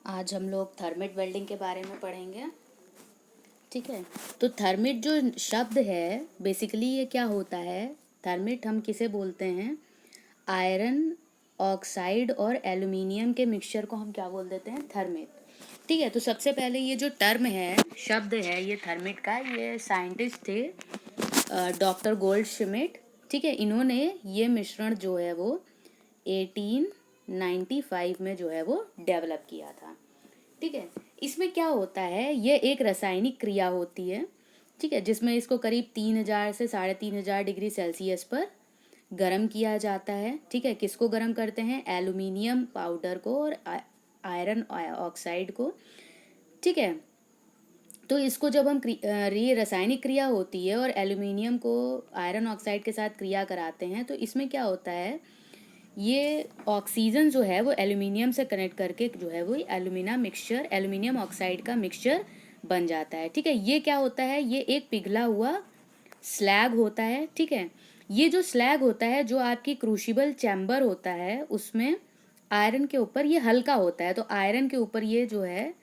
आज हम लोग थर्मिट वेल्डिंग के बारे में पढ़ेंगे। ठीक है, तो थर्मिट जो शब्द है बेसिकली ये क्या होता है। थर्मिट हम किसे बोलते हैं? आयरन ऑक्साइड और एल्युमिनियम के मिक्सचर को हम क्या बोल देते हैं? थर्मिट। ठीक है, तो सबसे पहले ये जो टर्म है, शब्द है ये थर्मिट का, ये साइंटिस्ट थे डॉक्टर गोल्ड श्मिट। ठीक है, इन्होंने ये मिश्रण जो है वो 1895 में जो है वो डेवलप किया था। ठीक है, इसमें क्या होता है, ये एक रासायनिक क्रिया होती है। ठीक है, जिसमें इसको करीब 3000 से 3500 डिग्री सेल्सियस पर गर्म किया जाता है। ठीक है, किसको गर्म करते हैं? एल्युमिनियम पाउडर को और आयरन ऑक्साइड को। ठीक है, तो इसको जब हम ये रासायनिक क्रिया होती है और एल्युमिनियम को आयरन ऑक्साइड के साथ क्रिया कराते हैं, तो इसमें क्या होता है, ये ऑक्सीजन जो है वो एल्युमिनियम से कनेक्ट करके जो है वो एल्युमिनियम ऑक्साइड का मिक्सचर बन जाता है। ठीक है, ये क्या होता है, ये एक पिघला हुआ स्लैग होता है। ठीक है, ये जो स्लैग होता है, जो आपकी क्रूशिबल चैम्बर होता है, उसमें आयरन के ऊपर ये हल्का होता है, तो आयरन के ऊपर ये जो है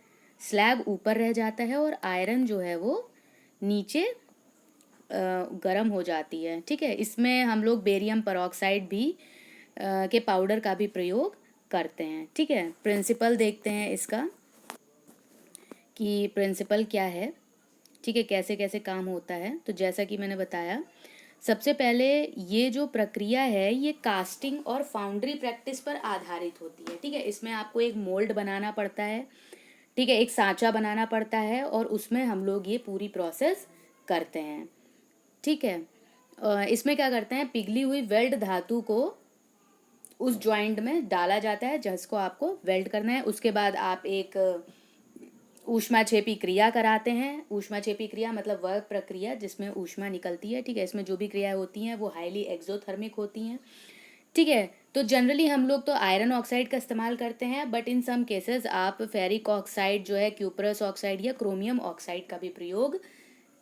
स्लैग ऊपर रह जाता है और आयरन जो है वो नीचे गर्म हो जाती है। ठीक है, इसमें हम लोग बेरियम परऑक्साइड भी के पाउडर का भी प्रयोग करते हैं। ठीक है, प्रिंसिपल देखते हैं इसका कि प्रिंसिपल क्या है। ठीक है, कैसे कैसे काम होता है। तो जैसा कि मैंने बताया, सबसे पहले ये जो प्रक्रिया है ये कास्टिंग और फाउंड्री प्रैक्टिस पर आधारित होती है। ठीक है, इसमें आपको एक मोल्ड बनाना पड़ता है। ठीक है, एक सांचा बनाना पड़ता है और उसमें हम लोग ये पूरी प्रोसेस करते हैं। ठीक है, इसमें क्या करते हैं, पिघली हुई वेल्ड धातु को उस जॉइंट में डाला जाता है जिसको आपको वेल्ड करना है। उसके बाद आप एक ऊष्माक्षेपी क्रिया कराते हैं। ऊष्माक्षेपी क्रिया मतलब वह प्रक्रिया जिसमें ऊष्मा निकलती है। ठीक है, इसमें जो भी क्रियाएं होती हैं वो हाईली एक्सोथर्मिक होती हैं। ठीक है, तो जनरली हम लोग तो आयरन ऑक्साइड का इस्तेमाल करते हैं, बट इन सम केसेस आप फेरिक ऑक्साइड जो है, क्यूपरस ऑक्साइड या क्रोमियम ऑक्साइड का भी प्रयोग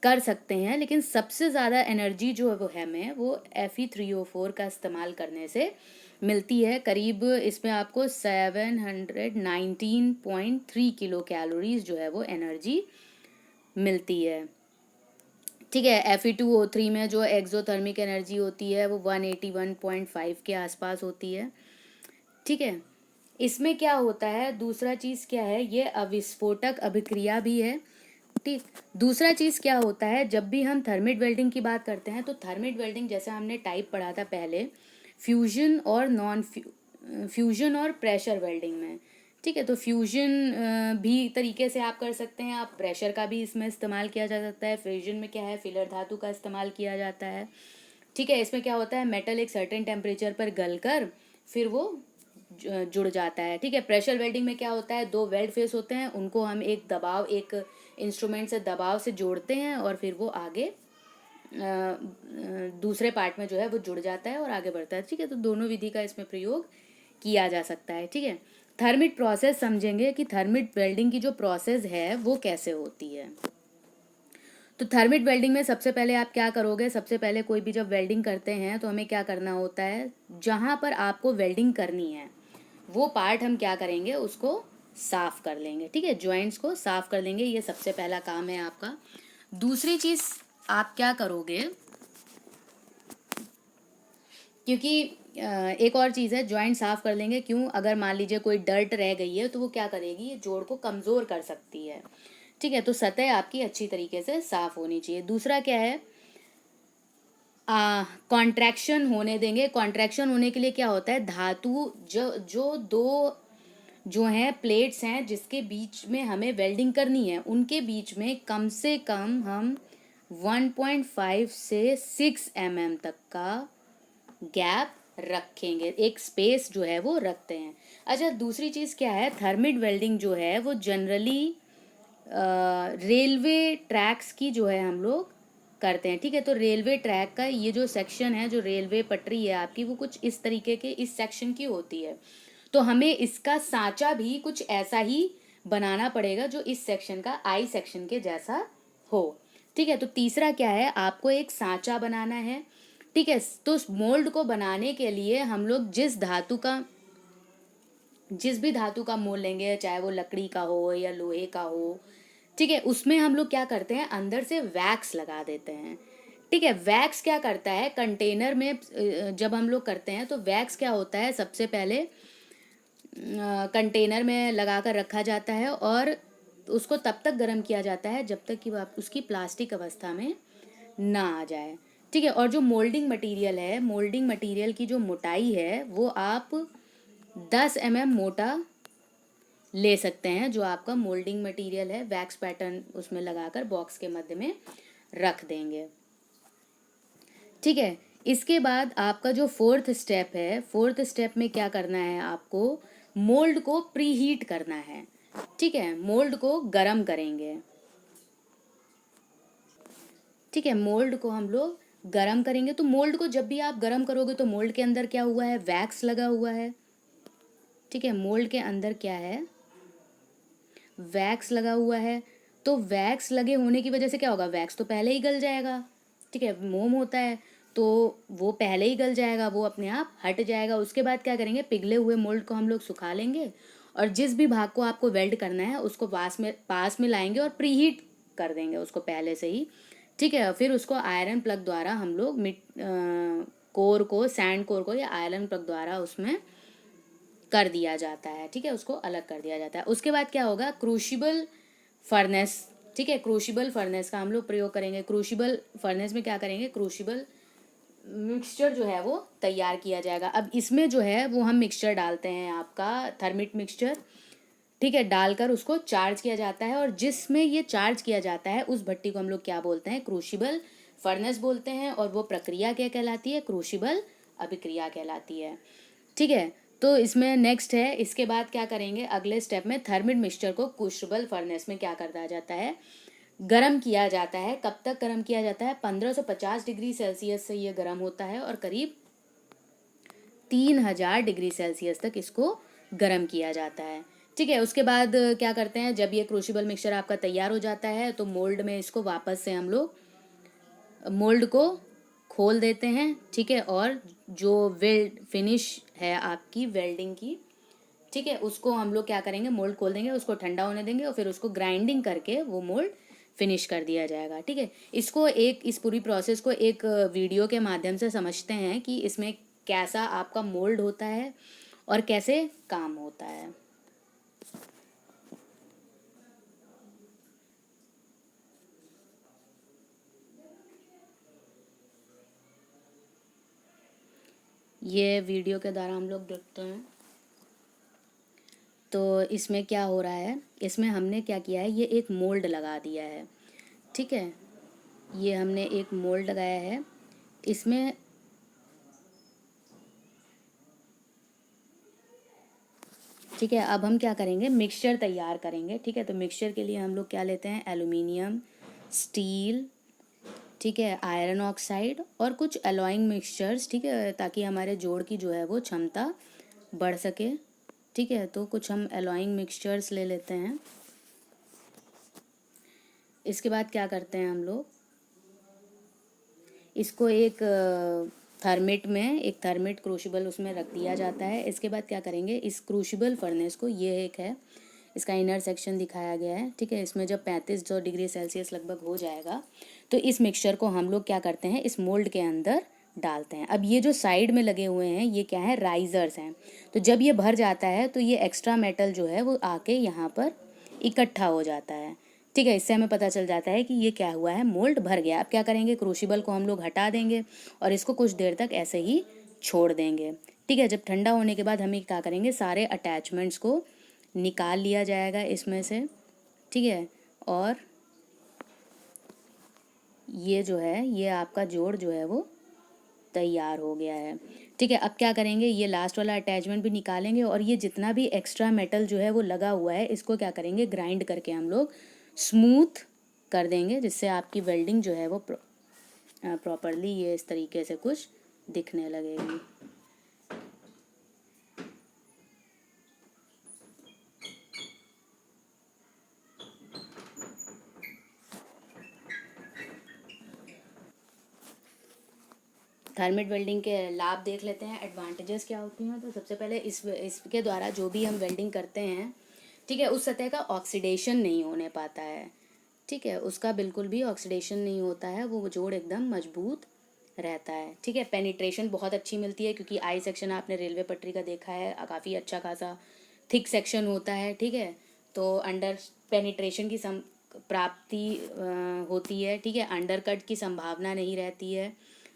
कर सकते हैं। लेकिन सबसे ज़्यादा एनर्जी जो है वो हमें वो Fe3O4 का इस्तेमाल करने से मिलती है। करीब इसमें आपको 719.3 किलो कैलोरीज जो है वो एनर्जी मिलती है। ठीक है, Fe2O3 में जो एक्सोथर्मिक एनर्जी होती है वो 181.5 के आसपास होती है। ठीक है, इसमें क्या होता है, दूसरा चीज़ क्या है, ये अविस्फोटक अभिक्रिया भी है। ठीक, दूसरा चीज़ क्या होता है, जब भी हम थर्मिट वेल्डिंग की बात करते हैं तो थर्मिट वेल्डिंग जैसे हमने टाइप पढ़ा था पहले, फ्यूजन और नॉन फ्यूजन और प्रेशर वेल्डिंग में। ठीक है, तो फ्यूजन भी तरीके से आप कर सकते हैं, आप प्रेशर का भी इसमें इस्तेमाल किया जा सकता है। फ्यूजन में क्या है, फिलर धातु का इस्तेमाल किया जाता है। ठीक है, इसमें क्या होता है, मेटल एक सर्टेन टेम्परेचर पर गलकर फिर वो जुड़ जाता है। ठीक है, प्रेशर वेल्डिंग में क्या होता है, दो वेल्ड फेस होते हैं, उनको हम एक इंस्ट्रूमेंट से दबाव से जोड़ते हैं और फिर वो आगे दूसरे पार्ट में जो है वो जुड़ जाता है और आगे बढ़ता है। ठीक है, तो दोनों विधि का इसमें प्रयोग किया जा सकता है। ठीक है, थर्मिट प्रोसेस समझेंगे कि थर्मिट वेल्डिंग की जो प्रोसेस है वो कैसे होती है। तो थर्मिट वेल्डिंग में सबसे पहले आप क्या करोगे, सबसे पहले कोई भी जब वेल्डिंग करते हैं तो हमें क्या करना होता है, जहाँ पर आपको वेल्डिंग करनी है वो पार्ट हम क्या करेंगे, उसको साफ कर लेंगे। ठीक है, जॉइंट्स को साफ कर लेंगे, ये सबसे पहला काम है आपका। दूसरी चीज़ आप क्या करोगे, क्योंकि एक और चीज़ है, जॉइंट साफ कर लेंगे क्यों, अगर मान लीजिए कोई डर्ट रह गई है तो वो क्या करेगी, ये जोड़ को कमज़ोर कर सकती है। ठीक है, तो सतह आपकी अच्छी तरीके से साफ होनी चाहिए। दूसरा क्या है, कॉन्ट्रैक्शन होने देंगे। कॉन्ट्रैक्शन होने के लिए क्या होता है, धातु जो दो जो हैं प्लेट्स हैं जिसके बीच में हमें वेल्डिंग करनी है, उनके बीच में कम से कम हम 1.5 से 6 mm तक का गैप रखेंगे, एक स्पेस जो है वो रखते हैं। अच्छा, दूसरी चीज़ क्या है, थर्मिट वेल्डिंग जो है वो जनरली रेलवे ट्रैक्स की जो है हम लोग करते हैं। ठीक है, तो रेलवे ट्रैक का ये जो सेक्शन है, जो रेलवे पटरी है आपकी, वो कुछ इस तरीके के इस सेक्शन की होती है। तो हमें इसका सांचा भी कुछ ऐसा ही बनाना पड़ेगा जो इस सेक्शन का आई सेक्शन के जैसा हो। ठीक है, तो तीसरा क्या है, आपको एक सांचा बनाना है। ठीक है, तो मोल्ड को बनाने के लिए हम लोग जिस धातु का जिस भी धातु का मोल लेंगे, चाहे वो लकड़ी का हो या लोहे का हो, ठीक है, उसमें हम लोग क्या करते हैं, अंदर से वैक्स लगा देते हैं। ठीक है, वैक्स क्या करता है कंटेनर में, जब हम लोग करते हैं तो वैक्स क्या होता है, सबसे पहले कंटेनर में लगा कर रखा जाता है और उसको तब तक गर्म किया जाता है जब तक कि वो उसकी प्लास्टिक अवस्था में ना आ जाए। ठीक है, और जो मोल्डिंग मटेरियल है, मोल्डिंग मटेरियल की जो मोटाई है वो आप 10 mm मोटा ले सकते हैं, जो आपका मोल्डिंग मटेरियल है, वैक्स पैटर्न उसमें लगाकर बॉक्स के मध्य में रख देंगे। ठीक है, इसके बाद आपका जो फोर्थ स्टेप है, फोर्थ स्टेप में क्या करना है, आपको मोल्ड को प्री हीट करना है। ठीक है, मोल्ड को गरम करेंगे। ठीक है, मोल्ड को हम लोग गरम करेंगे। तो मोल्ड को जब भी आप गरम करोगे तो मोल्ड के अंदर क्या हुआ है, वैक्स लगा हुआ है। ठीक है, मोल्ड के अंदर क्या है, वैक्स लगा हुआ है। तो वैक्स लगे होने की वजह से क्या होगा, वैक्स तो पहले ही गल जाएगा। ठीक है, मोम होता है तो वो पहले ही गल जाएगा, वो अपने आप हट जाएगा। उसके बाद क्या करेंगे, पिघले हुए मोल्ड को हम लोग सुखा लेंगे और जिस भी भाग को आपको वेल्ड करना है उसको पास में लाएंगे और प्रीहीट कर देंगे उसको पहले से ही। ठीक है, फिर उसको आयरन प्लग द्वारा हम लोग कोर को, सैंड कोर को या आयरन प्लग द्वारा उसमें कर दिया जाता है। ठीक है, उसको अलग कर दिया जाता है। उसके बाद क्या होगा, क्रूशिबल फर्नेस। ठीक है, क्रूशिबल फर्नेस का हम लोग प्रयोग करेंगे। क्रूशिबल फर्नेस में क्या करेंगे, क्रूशिबल मिक्सचर जो है वो तैयार किया जाएगा। अब इसमें जो है वो हम मिक्सचर डालते हैं, आपका थर्मिट मिक्सचर। ठीक है, डालकर उसको चार्ज किया जाता है और जिसमें ये चार्ज किया जाता है उस भट्टी को हम लोग क्या बोलते हैं, क्रूशिबल फर्नेस बोलते हैं। और वो प्रक्रिया क्या कहलाती है, क्रूशिबल अभिक्रिया कहलाती है। ठीक है, तो इसमें नेक्स्ट है, इसके बाद क्या करेंगे, अगले स्टेप में थर्मिट मिक्सचर को क्रूशिबल फर्नेस में क्या करता जाता है, गरम किया जाता है। कब तक गरम किया जाता है, 1550 डिग्री सेल्सियस से ये गरम होता है और करीब 3000 डिग्री सेल्सियस तक इसको गरम किया जाता है। ठीक है, उसके बाद क्या करते हैं, जब ये क्रूशिबल मिक्सचर आपका तैयार हो जाता है तो मोल्ड में इसको वापस से हम लोग मोल्ड को खोल देते हैं। ठीक है, और जो वेल्ड फिनिश है आपकी वेल्डिंग की, ठीक है, उसको हम लोग क्या करेंगे, मोल्ड खोल देंगे, उसको ठंडा होने देंगे और फिर उसको ग्राइंडिंग करके वो मोल्ड फिनिश कर दिया जाएगा। ठीक है, इसको इस पूरी प्रोसेस को एक वीडियो के माध्यम से समझते हैं कि इसमें कैसा आपका मोल्ड होता है और कैसे काम होता है। ये वीडियो के द्वारा हम लोग देखते हैं। तो इसमें क्या हो रहा है, इसमें हमने क्या किया है, ये एक मोल्ड लगा दिया है। ठीक है, ये हमने एक मोल्ड लगाया है। इसमें ठीक है, अब हम क्या करेंगे, मिक्सचर तैयार करेंगे। ठीक है, तो मिक्सचर के लिए हम लोग क्या लेते हैं, एल्युमिनियम, स्टील, ठीक है, आयरन ऑक्साइड और कुछ एलॉइंग मिक्सचर्स। ठीक है, ताकि हमारे जोड़ की जो है वो क्षमता बढ़ सके। ठीक है, तो कुछ हम एलॉइंग मिक्सचर्स ले लेते हैं। इसके बाद क्या करते हैं हम लोग, इसको एक थर्मिट क्रूशिबल उसमें रख दिया जाता है। इसके बाद क्या करेंगे, इस क्रूशिबल फर्नेस को, ये एक है, इसका इनर सेक्शन दिखाया गया है। ठीक है, इसमें जब 3500 डिग्री सेल्सियस लगभग हो जाएगा तो इस मिक्सचर को हम लोग क्या करते हैं, इस मोल्ड के अंदर डालते हैं। अब ये जो साइड में लगे हुए हैं ये क्या है, राइजर्स हैं। तो जब ये भर जाता है तो ये एक्स्ट्रा मेटल जो है वो आके यहाँ पर इकट्ठा हो जाता है। ठीक है, इससे हमें पता चल जाता है कि ये क्या हुआ है, मोल्ड भर गया। अब क्या करेंगे, क्रूशिबल को हम लोग हटा देंगे और इसको कुछ देर तक ऐसे ही छोड़ देंगे। ठीक है, जब ठंडा होने के बाद हमें क्या करेंगे, सारे अटैचमेंट्स को निकाल लिया जाएगा इसमें से। ठीक है, और ये जो है, ये आपका जोड़ जो है वो तैयार हो गया है। ठीक है, अब क्या करेंगे, ये लास्ट वाला अटैचमेंट भी निकालेंगे और ये जितना भी एक्स्ट्रा मेटल जो है वो लगा हुआ है इसको क्या करेंगे, ग्राइंड करके हम लोग स्मूथ कर देंगे, जिससे आपकी वेल्डिंग जो है वो प्रॉपरली ये इस तरीके से कुछ दिखने लगेगी। थर्मिट वेल्डिंग के लाभ देख लेते हैं, एडवांटेजेस क्या होती हैं। तो सबसे पहले इसके द्वारा जो भी हम वेल्डिंग करते हैं, ठीक है, उस सतह का ऑक्सीडेशन नहीं होने पाता है, ठीक है, उसका बिल्कुल भी ऑक्सीडेशन नहीं होता है, वो जोड़ एकदम मजबूत रहता है, ठीक है। पेनिट्रेशन बहुत अच्छी मिलती है, क्योंकि आई सेक्शन आपने रेलवे पटरी का देखा है, काफ़ी अच्छा खासा थिक सेक्शन होता है, ठीक है। तो अंडर पेनिट्रेशन की प्राप्ति होती है, ठीक है, अंडरकट की संभावना नहीं रहती है।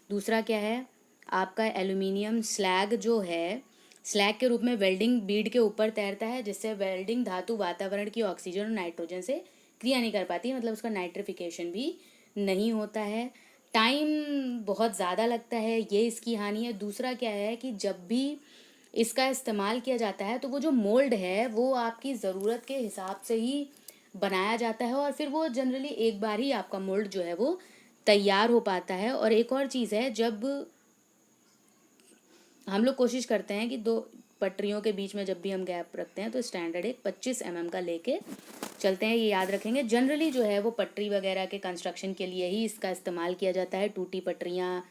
दूसरा क्या है, आपका एल्यूमिनियम स्लैग जो है, स्लैग के रूप में वेल्डिंग बीड के ऊपर तैरता है, जिससे वेल्डिंग धातु वातावरण की ऑक्सीजन और नाइट्रोजन से क्रिया नहीं कर पाती है, मतलब उसका नाइट्रिफिकेशन भी नहीं होता है। टाइम बहुत ज़्यादा लगता है, ये इसकी हानि है। दूसरा क्या है कि जब भी इसका इस्तेमाल किया जाता है तो वो जो मोल्ड है वो आपकी ज़रूरत के हिसाब से ही बनाया जाता है, और फिर वो जनरली एक बार ही आपका मोल्ड जो है वो तैयार हो पाता है। और एक और चीज़ है, जब हम लोग कोशिश करते हैं कि दो पटरियों के बीच में जब भी हम गैप रखते हैं तो स्टैंडर्ड एक 25 mm का लेके चलते हैं, ये याद रखेंगे। जनरली जो है वो पटरी वगैरह के कंस्ट्रक्शन के लिए ही इसका इस्तेमाल किया जाता है, टूटी पटरियाँ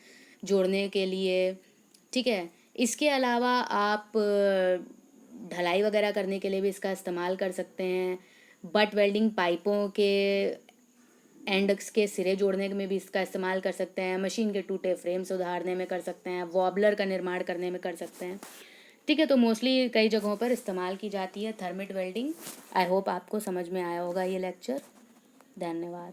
जोड़ने के लिए, ठीक है। इसके अलावा आप ढलाई वगैरह करने के लिए भी इसका इस्तेमाल कर सकते हैं। बट वेल्डिंग पाइपों के एंड्स के सिरे जोड़ने में भी इसका इस्तेमाल कर सकते हैं, मशीन के टूटे फ्रेम सुधारने में कर सकते हैं, वॉबलर का निर्माण करने में कर सकते हैं, ठीक है। तो मोस्टली कई जगहों पर इस्तेमाल की जाती है थर्मिट वेल्डिंग। आई होप आपको समझ में आया होगा ये लेक्चर। धन्यवाद।